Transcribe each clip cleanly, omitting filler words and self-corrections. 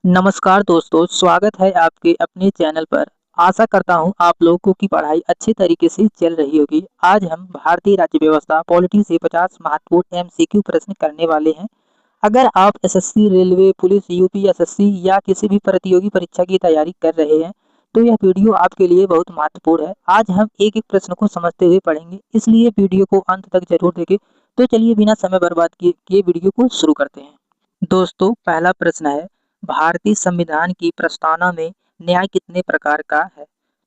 नमस्कार दोस्तों, स्वागत है आपके अपने चैनल पर। आशा करता हूँ आप लोगों की पढ़ाई अच्छे तरीके से चल रही होगी। आज हम भारतीय राज्य व्यवस्था पॉलिटी से 50 महत्वपूर्ण एमसीक्यू प्रश्न करने वाले हैं। अगर आप SSC, railway, police, UP SSC या किसी भी प्रतियोगी परीक्षा की तैयारी कर रहे हैं, तो यह वीडियो आपके लिए बहुत महत्वपूर्ण है। आज हम एक-एक प्रश्न को समझते हुए पढ़ेंगे, इसलिए वीडियो को अंत तक जरूर देखें। तो चलिए बिना समय बर्बाद किए वीडियो को शुरू करते हैं। दोस्तों, पहला प्रश्न है, भारतीय संविधान की प्रस्तावना में न्याय कितने प्रकार का है?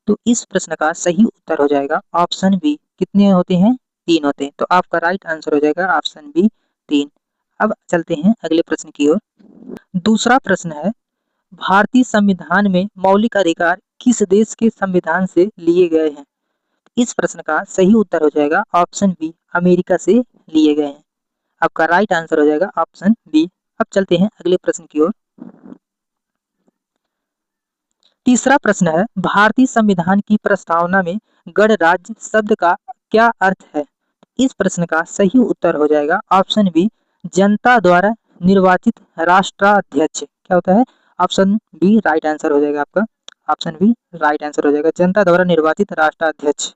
तो इस प्रश्न का सही उत्तर हो जाएगा ऑप्शन बी। कितने होते हैं? 3 होते हैं। तो आपका राइट आंसर हो जाएगा ऑप्शन बी, 3। अब चलते हैं अगले प्रश्न की ओर। दूसरा प्रश्न है, भारतीय संविधान में मौलिक अधिकार किस देश के संविधान से लिए गए हैं? इस प्रश्न का सही उत्तर हो जाएगा ऑप्शन बी, अमेरिका से लिए गए हैं। आपका राइट आंसर हो जाएगा ऑप्शन बी। अब चलते हैं अगले प्रश्न की ओर। तीसरा प्रश्न है, भारतीय संविधान की प्रस्तावना में गणराज्य शब्द का क्या अर्थ है? इस प्रश्न का सही उत्तर हो जाएगा ऑप्शन बी, जनता द्वारा निर्वाचित राष्ट्राध्यक्ष। क्या होता है? ऑप्शन बी राइट आंसर हो जाएगा आपका। ऑप्शन बी राइट आंसर हो जाएगा, जनता द्वारा निर्वाचित राष्ट्राध्यक्ष।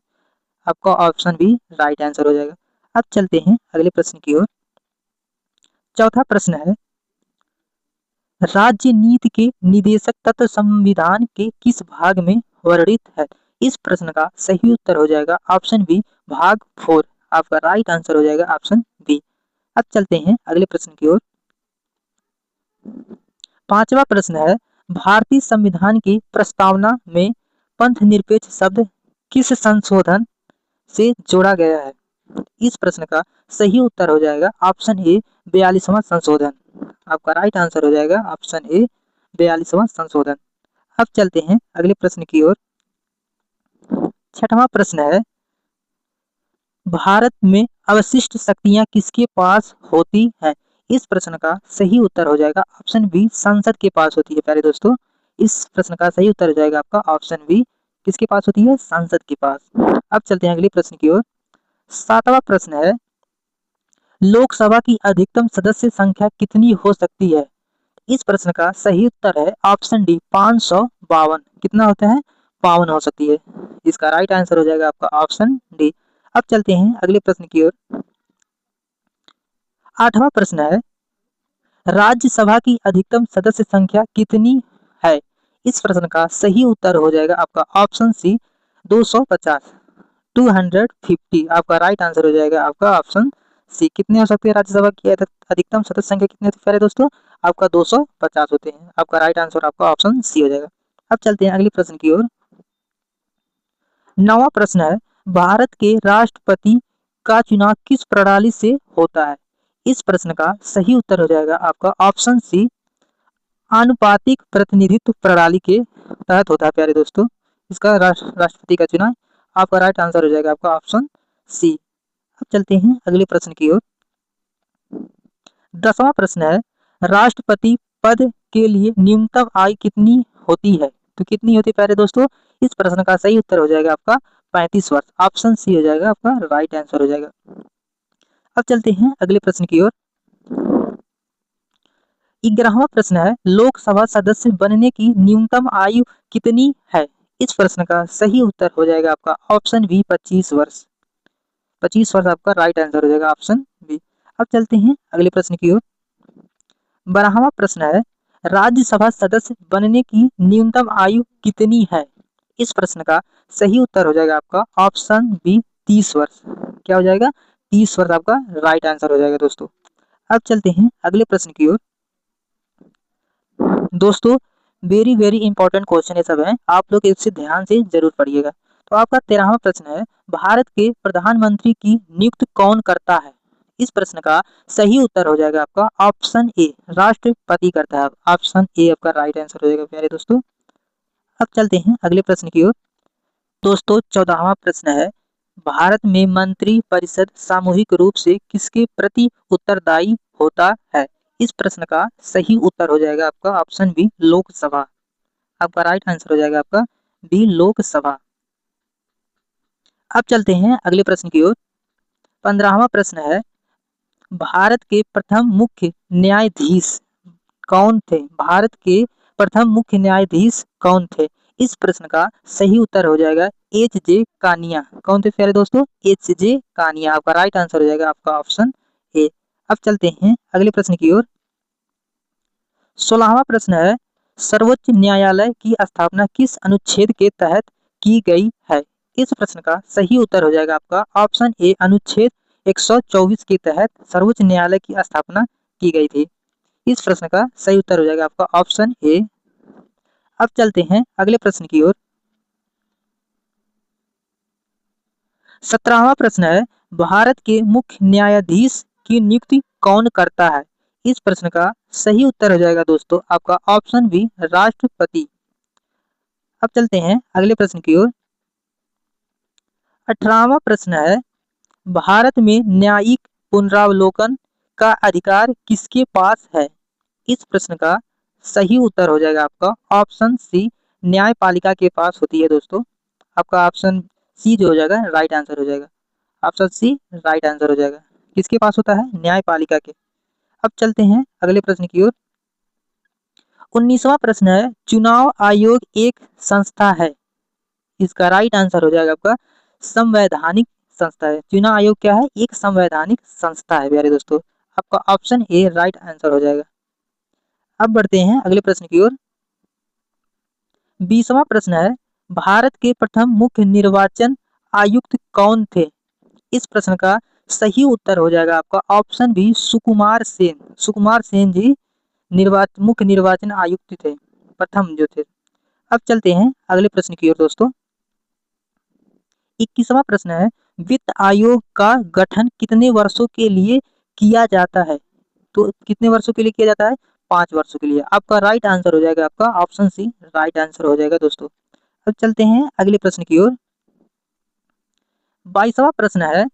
आपका ऑप्शन बी राइट आंसर हो जाएगा। अब चलते हैं अगले प्रश्न की ओर। चौथा प्रश्न है, राज्य नीति के निदेशक तत्व संविधान के किस भाग में वर्णित है? इस प्रश्न का सही उत्तर हो जाएगा ऑप्शन बी, भाग 4। आपका राइट आंसर हो जाएगा ऑप्शन बी। अब चलते हैं अगले प्रश्न की ओर। पांचवा प्रश्न है, भारतीय संविधान की प्रस्तावना में पंथ निरपेक्ष शब्द किस संशोधन से जोड़ा गया है? इस प्रश्न का सही उत्तर हो जाएगा ऑप्शन ए, 42वां संशोधन। आपका राइट आंसर हो जाएगा ऑप्शन ए, 42वां संशोधन। अब चलते हैं अगले प्रश्न की ओर। छठवां प्रश्न है, भारत में अवशिष्ट शक्तियां किसके पास होती हैं? इस प्रश्न का सही उत्तर हो जाएगा ऑप्शन बी, संसद के पास होती है। प्यारे दोस्तों, इस प्रश्न का सही उत्तर हो जाएगा आपका ऑप्शन बी, किसके पास होती है? संसद के पास। अब चलते हैं अगले प्रश्न की ओर। सातवां प्रश्न है, लोकसभा की अधिकतम सदस्य संख्या कितनी हो सकती है? इस प्रश्न का सही उत्तर है ऑप्शन डी, 552। कितना होता है? 52 हो सकती है। इसका राइट आंसर हो जाएगा आपका ऑप्शन डी। अब चलते हैं अगले प्रश्न की ओर। आठवां प्रश्न है, राज्यसभा की अधिकतम सदस्य संख्या कितनी है? इस प्रश्न का सही उत्तर हो जाएगा आपका ऑप्शन सी, 250, 250। आपका राइट आंसर हो जाएगा आपका ऑप्शन सी। कितने हो सकते हैं राज्यसभा की अधिकतम सदस्य संख्या कितनी होती है प्यारे दोस्तों? आपका 250 होते हैं। आपका राइट आंसर आपका ऑप्शन सी हो जाएगा। अब चलते हैं अगले प्रश्न की ओर। नौवां प्रश्न है, भारत के राष्ट्रपति का चुनाव किस प्रणाली से होता है? इस प्रश्न का सही उत्तर हो जाएगा आपका ऑप्शन सी, आनुपातिक प्रतिनिधित्व प्रणाली के तहत होता है प्यारे दोस्तों। इसका राष्ट्रपति का चुनाव। आपका राइट आंसर हो जाएगा आपका ऑप्शन सी। अब चलते हैं अगले प्रश्न की ओर। 10वां प्रश्न है, राष्ट्रपति पद के लिए न्यूनतम आयु कितनी होती है? तो कितनी होती है प्यारे दोस्तों? इस प्रश्न का सही उत्तर हो जाएगा आपका 35 वर्ष। ऑप्शन सी हो जाएगा आपका राइट आंसर हो जाएगा। अब चलते हैं अगले प्रश्न की ओर। 11वां प्रश्न है, लोकसभा सदस्य बनने की न्यूनतम आयु कितनी है? इस प्रश्न का सही उत्तर हो जाएगा आपका ऑप्शन बी, 25 वर्ष। 25 वर्ष आपका राइट आंसर हो जाएगा ऑप्शन बी। अब चलते हैं अगले प्रश्न की ओर। 12वां प्रश्न है, राज्यसभा सदस्य बनने की न्यूनतम आयु कितनी है? इस प्रश्न का सही उत्तर हो जाएगा आपका ऑप्शन बी, 30 वर्ष। क्या हो जाएगा? 30 वर्ष आपका राइट आंसर हो जाएगा दोस्तों। अब चलते हैं अगले प्रश्न की ओर। दोस्तों, वेरी वेरी इंपॉर्टेंट क्वेश्चन ये सब है, आप लोग इसे ध्यान से जरूर पढ़िएगा। तो आपका 13वां प्रश्न है, भारत के प्रधानमंत्री की नियुक्ति कौन करता है? इस प्रश्न का सही उत्तर हो जाएगा आपका ऑप्शन ए, राष्ट्रपति करता है। ऑप्शन ए आपका राइट आंसर हो जाएगा प्यारे दोस्तों। अब चलते हैं अगले प्रश्न की ओर। दोस्तों, 14वां प्रश्न है, भारत में मंत्री परिषद सामूहिक रूप से किसके प्रति उत्तरदायी होता है? इस प्रश्न का सही उत्तर हो जाएगा आपका ऑप्शन बी, लोकसभा। आपका राइट आंसर हो जाएगा आपका बी, लोकसभा। अब चलते हैं अगले प्रश्न की ओर। 15वां प्रश्न है, भारत के प्रथम मुख्य न्यायाधीश कौन थे? भारत के प्रथम मुख्य न्यायाधीश कौन थे? इस प्रश्न का सही उत्तर हो जाएगा एच जे कानिया। कौन थे प्यारे दोस्तों? एच जे कानिया आपका राइट आंसर हो जाएगा आपका ऑप्शन ए। अब चलते हैं अगले प्रश्न की ओर। 16वां प्रश्न है, सर्वोच्च न्यायालय की स्थापना किस अनुच्छेद के तहत की गई है? इस प्रश्न का सही उत्तर हो जाएगा आपका ऑप्शन ए, अनुच्छेद 124 के तहत सर्वोच्च न्यायालय की स्थापना की गई थी। इस प्रश्न का सही उत्तर हो जाएगा आपका ऑप्शन ए। अब चलते हैं अगले प्रश्न की ओर। 17वां प्रश्न है, भारत के मुख्य न्यायाधीश की नियुक्ति कौन करता है? इस प्रश्न का सही उत्तर हो जाएगा दोस्तों आपका ऑप्शन बी, राष्ट्रपति। अब चलते हैं अगले प्रश्न की ओर। 18वां प्रश्न है, भारत में न्यायिक पुनरावलोकन का अधिकार किसके पास है? इस प्रश्न का सही उत्तर हो जाएगा आपका ऑप्शन सी, न्यायपालिका के पास होती है दोस्तों। आपका ऑप्शन सी जो हो जाएगा राइट आंसर हो जाएगा। ऑप्शन सी राइट आंसर हो जाएगा। किसके पास होता है? न्यायपालिका के। अब चलते हैं अगले प्रश्न की ओर। 19वां प्रश्न है, चुनाव आयोग एक संस्था है। इसका राइट आंसर हो जाएगा आपका संवैधानिक संस्था है। चुनाव आयोग क्या है? एक संवैधानिक संस्था है प्यारे दोस्तों। आपका ऑप्शन ए राइट आंसर हो जाएगा। अब बढ़ते हैं अगले प्रश्न की ओर। 20वां प्रश्न है, भारत के प्रथम मुख्य निर्वाचन आयुक्त कौन थे? इस प्रश्न का सही उत्तर हो जाएगा आपका ऑप्शन बी, सुकुमार सेन। सुकुमार सेन जी मुख्य निर्वाचन आयुक्त थे, प्रथम जो थे। अब चलते हैं अगले प्रश्न की ओर दोस्तों। 21वां प्रश्न है, वित्त आयोग का गठन कितने वर्षों के लिए किया जाता है? तो कितने वर्षों के लिए किया जाता है? 5 वर्षों के लिए। आपका राइट आंसर हो जाएगा आपका ऑप्शन सी राइट आंसर हो जाएगा दोस्तों। अब चलते हैं अगले प्रश्न की ओर। 22वां प्रश्न है,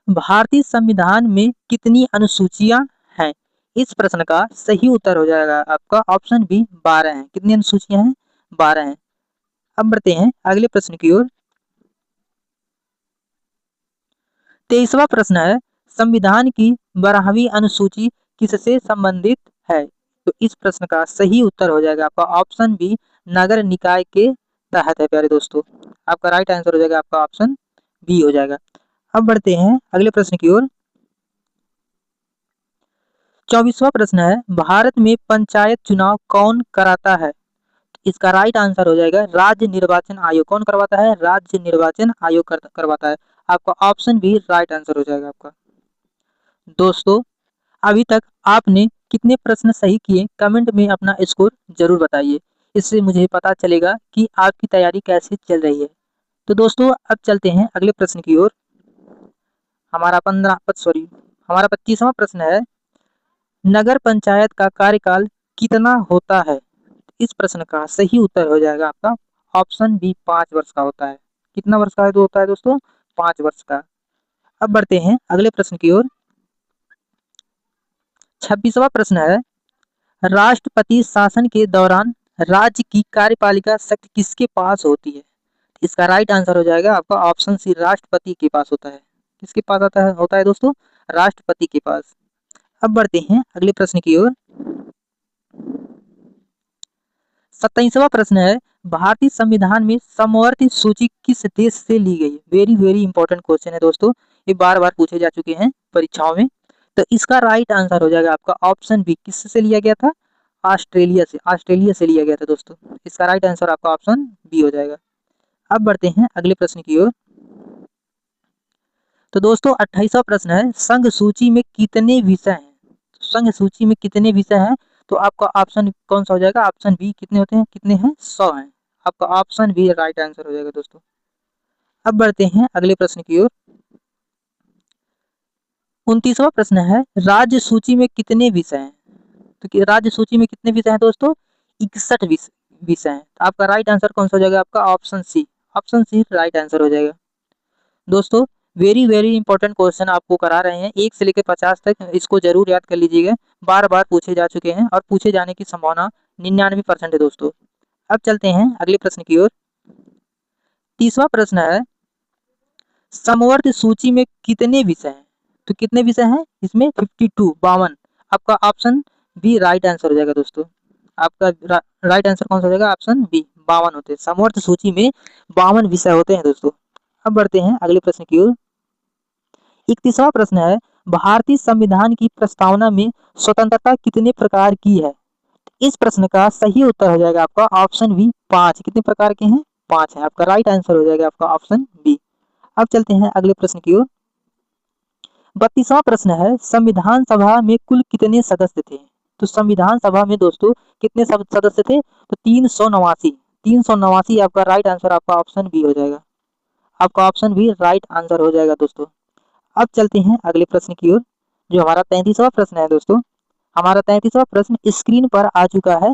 भारतीय संविधान में कितनी अनुसूचियां हैं? इस प्रश्न का सही उत्तर हो जाएगा आपका ऑप्शन बी, 12 हैं। कितनी अनुसूचियां हैं? 12 हैं। अब बढ़ते हैं अगले प्रश्न की ओर। 23वां प्रश्न है, संविधान की 12वीं अनुसूची किससे संबंधित है? तो इस प्रश्न का सही उत्तर हो जाएगा आपका ऑप्शन बी, नगर निकाय के तहत है प्यारे दोस्तों। आपका राइट आंसर हो जाएगा आपका ऑप्शन बी हो जाएगा। अब बढ़ते हैं अगले प्रश्न की ओर। 24वां प्रश्न है, भारत में पंचायत चुनाव कौन कराता है? इसका राइट आंसर हो जाएगा राज्य निर्वाचन आयोग। कौन करवाता है? राज्य निर्वाचन आयोग करवाता है। आपका ऑप्शन बी राइट आंसर हो जाएगा आपका। दोस्तों, अभी तक आपने कितने प्रश्न सही किए कमेंट में अपना स्कोर जरूर बताइए। इससे मुझे पता चलेगा कि आपकी तैयारी कैसे चल रही है। तो दोस्तों, अब चलते हैं अगले प्रश्न की ओर। हमारा 25वां प्रश्न है, नगर पंचायत का कार्यकाल कितना होता है? इस प्रश्न का सही उत्तर हो जाएगा आपका ऑप्शन बी, 5 वर्ष का होता है। कितना वर्ष का होता है दोस्तों? 5 वर्ष का। अब बढ़ते हैं अगले प्रश्न की ओर। 26वां प्रश्न है, राष्ट्रपति शासन के दौरान राज्य की कार्यपालिका शक्ति किसके पास होती है? इसका राइट आंसर हो जाएगा आपका ऑप्शन सी, राष्ट्रपति के पास होता है। किसके पास होता है दोस्तों? राष्ट्रपति के पास। अब बढ़ते हैं अगले प्रश्न की ओर। 27वां प्रश्न है, भारतीय संविधान में समवर्ती सूची किस देश से ली गई? वेरी वेरी इंपॉर्टेंट क्वेश्चन है दोस्तों, ये बार बार पूछे जा चुके हैं परीक्षाओं में। तो इसका राइट आंसर हो जाएगा आपका ऑप्शन बी, किससे लिया गया था? ऑस्ट्रेलिया से। ऑस्ट्रेलिया से लिया गया था दोस्तों। इसका राइट आंसर आपका ऑप्शन बी हो जाएगा। अब बढ़ते हैं अगले प्रश्न की ओर। तो दोस्तों, 28वां प्रश्न है, संघ सूची में कितने विषय हैं? संघ सूची में कितने विषय हैं? तो आपका ऑप्शन कौन सा हो जाएगा? Option B. कितने होते हैं? कितने हैं? 100 हैं। आपका ऑप्शन बी राइट आंसर हो जाएगा दोस्तों। अब बढ़ते हैं अगले प्रश्न की ओर। 29वां प्रश्न है, राज्य सूची में कितने विषय हैं? तो राज्य सूची में कितने विषय हैं दोस्तों? 61 विषय हैं। आपका राइट आंसर कौन सा हो जाएगा? आपका option C. Option C right answer हो जाएगा। दोस्तों, वेरी वेरी इंपॉर्टेंट क्वेश्चन आपको करा रहे हैं 1 से लेकर 50 तक। इसको जरूर याद कर लीजिएगा। बार बार पूछे जा चुके हैं और पूछे जाने की संभावना 99% है दोस्तों। अब चलते हैं अगले प्रश्न की ओर। 30वां प्रश्न है, समवर्ती सूची में कितने विषय हैं? तो कितने विषय हैं इसमें? 52 52। आपका ऑप्शन बी राइट आंसर हो जाएगा दोस्तों। आपका राइट आंसर कौन सा हो जाएगा? ऑप्शन बी 52 होते हैं। समवर्त सूची में 52 विषय होते हैं दोस्तों। अब बढ़ते हैं अगले प्रश्न की ओर। 31वां प्रश्न है, भारतीय संविधान की प्रस्तावना में स्वतंत्रता कितने प्रकार की है? इस प्रश्न का सही उत्तर हो जाएगा आपका ऑप्शन बी 5। कितने प्रकार के हैं? 5 है। आपका राइट आंसर हो जाएगा आपका ऑप्शन बी। अब चलते हैं अगले प्रश्न की ओर। 32वां प्रश्न है, संविधान सभा में कुल कितने सदस्य थे? तो संविधान सभा में दोस्तों कितने सदस्य थे? तो 389। 389 आपका राइट आंसर, आपका ऑप्शन बी हो जाएगा। आपका ऑप्शन बी राइट आंसर हो जाएगा दोस्तों। अब चलते हैं अगले प्रश्न की ओर, जो हमारा 33वां प्रश्न है दोस्तों। हमारा 33वां प्रश्न स्क्रीन पर आ चुका है।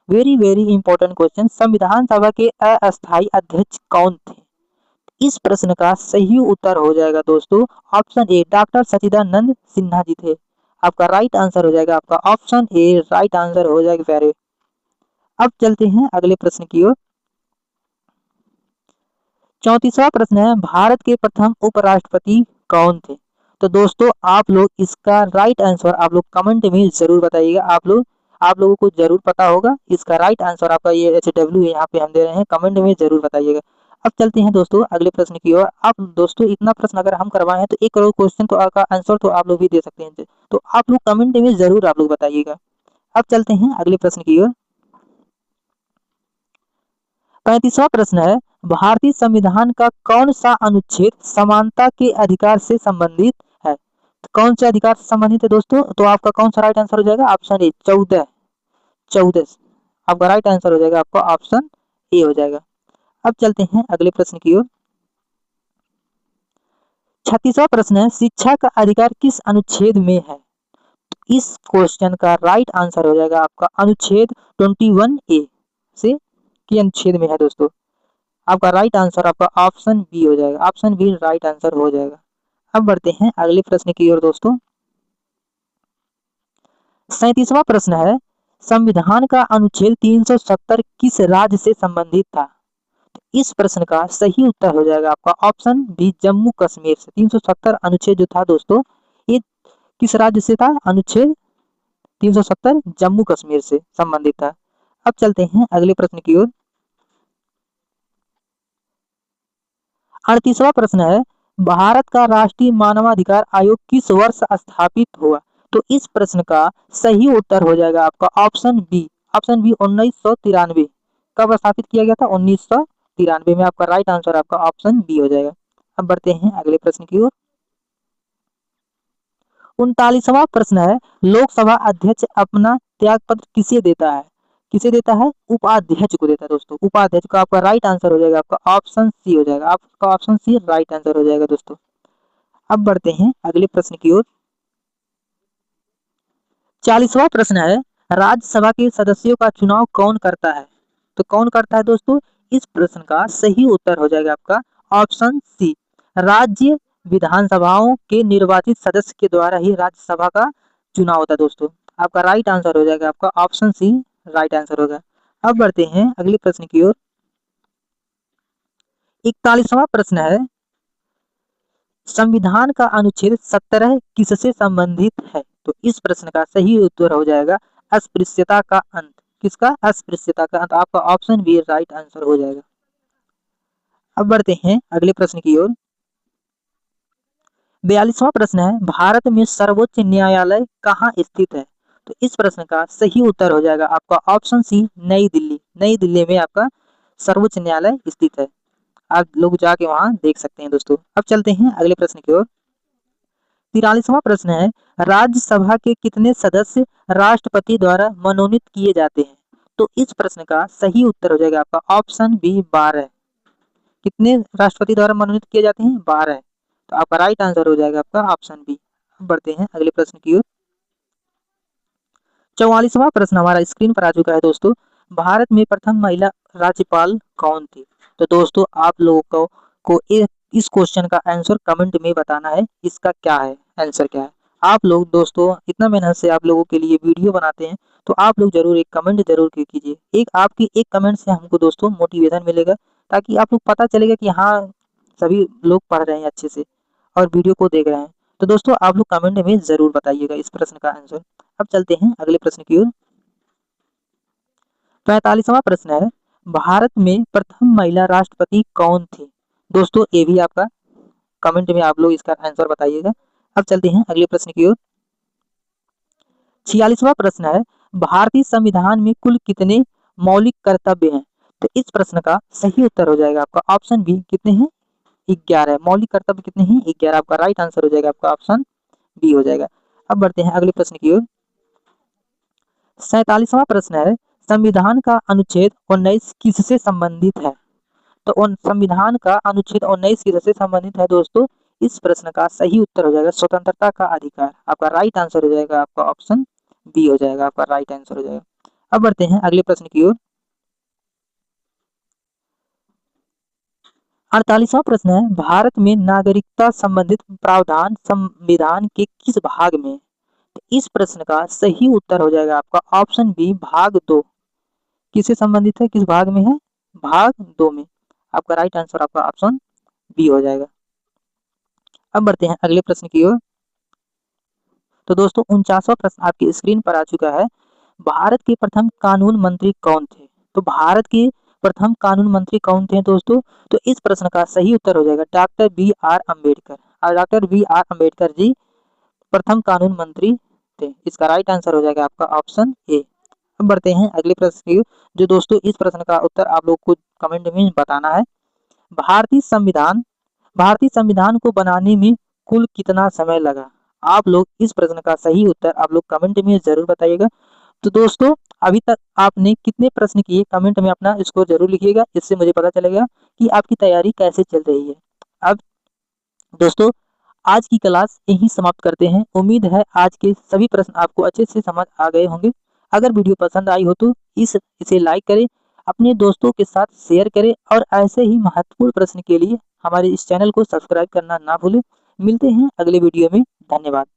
Very very important question. संविधान सभा के अस्थायी अध्यक्ष कौन थे? इस प्रश्न का सही उत्तर हो जाएगा दोस्तों ऑप्शन ए डॉक्टर सच्चिदानंद सिन्हा जी थे। आपका राइट आंसर हो जाएगा आपका ऑप्शन ए राइट आंसर हो जाएगा प्यारे। अब चलते हैं अगले प्रश्न की ओर। 34वां प्रश्न है, भारत के प्रथम उपराष्ट्रपति कौन थे? तो दोस्तों आप लोग इसका राइट आंसर आप लोग कमेंट में जरूर बताइएगा। आप लोगों को जरूर पता होगा इसका राइट आंसर। आपका ये HW यहाँ पे हम दे रहे हैं, कमेंट में जरूर बताइएगा। अब चलते हैं दोस्तों अगले प्रश्न की ओर। आप दोस्तों इतना प्रश्न अगर हम करवाए हैं तो 1 करोड़ क्वेश्चन तो आपका आंसर तो आप लोग भी दे सकते हैं, तो आप लोग कमेंट में जरूर आप लोग बताइएगा। अब चलते हैं अगले प्रश्न की ओर। 35वां प्रश्न है, भारतीय संविधान का कौन सा अनुच्छेद समानता के अधिकार से संबंधित है? तो कौन से अधिकार से संबंधित है दोस्तों? तो आपका कौन सा राइट आंसर हो जाएगा? Option A 14। 14 आपका राइट आंसर हो जाएगा, आपका ऑप्शन ए हो जाएगा। अब चलते हैं अगले प्रश्न की ओर। 36वां प्रश्न है, शिक्षा का अधिकार किस अनुच्छेद में है? इस क्वेश्चन का राइट आंसर हो जाएगा आपका अनुच्छेद 21A से के अनुच्छेद में है दोस्तों। आपका राइट आंसर आपका ऑप्शन बी हो जाएगा। ऑप्शन बी राइट आंसर हो जाएगा। अब बढ़ते हैं अगले प्रश्न की ओर दोस्तों। 37वां प्रश्न है, संविधान का अनुच्छेद 370 किस राज्य से संबंधित था? इस प्रश्न का सही उत्तर हो जाएगा आपका ऑप्शन बी जम्मू कश्मीर से। 370 अनुच्छेद जो था दोस्तों ये किस राज्य से था? अनुच्छेद 370 जम्मू कश्मीर से संबंधित था। अब चलते हैं अगले प्रश्न की ओर। 38वां प्रश्न है, भारत का राष्ट्रीय मानवाधिकार आयोग किस वर्ष स्थापित हुआ? तो इस प्रश्न का सही उत्तर हो जाएगा आपका ऑप्शन बी। Option B 1993। कब स्थापित किया गया था? 1993 में। आपका राइट आंसर आपका ऑप्शन बी हो जाएगा। अब बढ़ते हैं अगले प्रश्न की ओर। 39वां प्रश्न है, लोकसभा अध्यक्ष अपना त्यागपत्र किसे देता है? किसे देता है? उपाध्यक्ष को देता है दोस्तों। उपाध्यक्ष का आपका राइट आंसर हो जाएगा आपका ऑप्शन सी हो जाएगा। आपका ऑप्शन सी राइट आंसर हो जाएगा दोस्तों। अब बढ़ते हैं अगले प्रश्न की ओर। 40वां प्रश्न है, राज्यसभा के सदस्यों का चुनाव कौन करता है? तो कौन करता है दोस्तों? इस प्रश्न का सही उत्तर हो जाएगा आपका ऑप्शन सी। राज्य विधानसभाओं के निर्वाचित सदस्य के द्वारा ही राज्यसभा का चुनाव होता है दोस्तों। आपका राइट आंसर हो जाएगा आपका ऑप्शन सी राइट आंसर होगा। अब बढ़ते हैं अगले प्रश्न की ओर। 41वां प्रश्न है, संविधान का अनुच्छेद 17 किससे संबंधित है? तो इस प्रश्न का सही उत्तर हो जाएगा अस्पृश्यता का अंत। किसका? अस्पृश्यता का अंत। आपका ऑप्शन बी राइट आंसर हो जाएगा। अब बढ़ते हैं अगले प्रश्न की ओर। 42वां प्रश्न है, भारत में सर्वोच्च न्यायालय कहाँ स्थित है? तो इस प्रश्न का सही उत्तर हो जाएगा आपका ऑप्शन सी नई दिल्ली। नई दिल्ली में आपका सर्वोच्च न्यायालय स्थित है। आप लोग जाके वहां देख सकते हैं दोस्तों। अब चलते हैं अगले प्रश्न की ओर। 43वां प्रश्न है, राज्यसभा के कितने सदस्य राष्ट्रपति द्वारा मनोनीत किए जाते हैं? तो इस प्रश्न का सही उत्तर हो जाएगा आपका ऑप्शन बी 12। कितने राष्ट्रपति द्वारा मनोनीत किए जाते हैं? 12। तो आपका राइट आंसर हो जाएगा आपका ऑप्शन बी। अब बढ़ते हैं अगले प्रश्न की ओर। 44वां प्रश्न हमारा स्क्रीन पर आ चुका है दोस्तों। भारत में प्रथम महिला राज्यपाल कौन थी? तो दोस्तों आप लोगों को इस क्वेश्चन का आंसर कमेंट में बताना है। इसका क्या है आंसर, क्या है? आप लोग दोस्तों इतना मेहनत से आप लोगों के लिए वीडियो बनाते हैं, तो आप लोग जरूर एक कमेंट जरूर कीजिए। एक आपकी एक कमेंट से हमको दोस्तों मोटिवेशन मिलेगा, ताकि आप लोग पता चलेगा कि हाँ सभी लोग पढ़ रहे हैं अच्छे से और वीडियो को देख रहे हैं। तो दोस्तों आप लोग कमेंट में जरूर बताइएगा इस प्रश्न का आंसर। अब चलते हैं अगले प्रश्न की ओर। 45वां प्रश्न है, भारत में प्रथम महिला राष्ट्रपति कौन थी? दोस्तों ये भी आपका कमेंट में आप लोग इसका आंसर बताइएगा। अब चलते हैं अगले प्रश्न की ओर। 46वां प्रश्न है, भारतीय संविधान में कुल कितने मौलिक कर्तव्य हैं? तो इस प्रश्न का सही उत्तर हो जाएगा आपका ऑप्शन बी, कितने हैं? 11। मौलिक कर्तव्य कितने हैं? 11। आपका राइट आंसर हो जाएगा आपका ऑप्शन बी हो जाएगा। अब बढ़ते हैं अगले प्रश्न की ओर। 47वां प्रश्न है, संविधान का अनुच्छेद 19 किससे संबंधित है? तो संविधान का अनुच्छेद 19 किससे संबंधित है दोस्तों? इस प्रश्न का सही उत्तर हो जाएगा स्वतंत्रता का अधिकार। आपका राइट आंसर हो जाएगा आपका ऑप्शन बी हो जाएगा, आपका राइट आंसर हो जाएगा। अब बढ़ते हैं अगले प्रश्न की ओर। 48वां प्रश्न है, भारत में नागरिकता संबंधित प्रावधान संविधान के किस भाग में? तो इस प्रश्न का सही उत्तर हो जाएगा आपका ऑप्शन बी, भाग 2। किससे संबंधित है, किस भाग में है? भाग 2 में। आपका राइट आंसर आपका ऑप्शन बी हो जाएगा। अब बढ़ते हैं अगले प्रश्न की ओर। तो दोस्तों 49वां प्रश्न आपकी स्क्रीन पर आ चुका है, भारत के प्रथम कानून मंत्री कौन थे? तो भारत के प्रथम कानून मंत्री कौन थे दोस्तों? तो इस प्रश्न का सही उत्तर हो जाएगा डॉक्टर बी आर अम्बेडकर। और doctor B R Ambedkar ji प्रथम कानून मंत्री थे। इसका राइट आंसर हो जाएगा आपका ऑप्शन ए। अब बढ़ते हैं अगले प्रश्न की, जो दोस्तों इस प्रश्न का उत्तर आप लोग को कमेंट में बताना है। भारतीय संविधान को बनाने में कुल कितना समय लगा? आप लोग इस प्रश्न का सही उत्तर आप लोग कमेंट में जरूर बताइएगा। तो दोस्तों अभी तक आपने कितने प्रश्न किए कमेंट में अपना स्कोर जरूर लिखिएगा, इससे मुझे पता चलेगा कि आपकी तैयारी कैसे चल रही है। अब दोस्तों आज की क्लास यहीं समाप्त करते हैं। उम्मीद है आज के सभी प्रश्न आपको अच्छे से समझ आ गए होंगे। अगर वीडियो पसंद आई हो तो इसे लाइक करें, अपने दोस्तों के साथ शेयर करें और ऐसे ही महत्वपूर्ण प्रश्न के लिए हमारे इस चैनल को सब्सक्राइब करना ना भूलें। मिलते हैं अगले वीडियो में। धन्यवाद।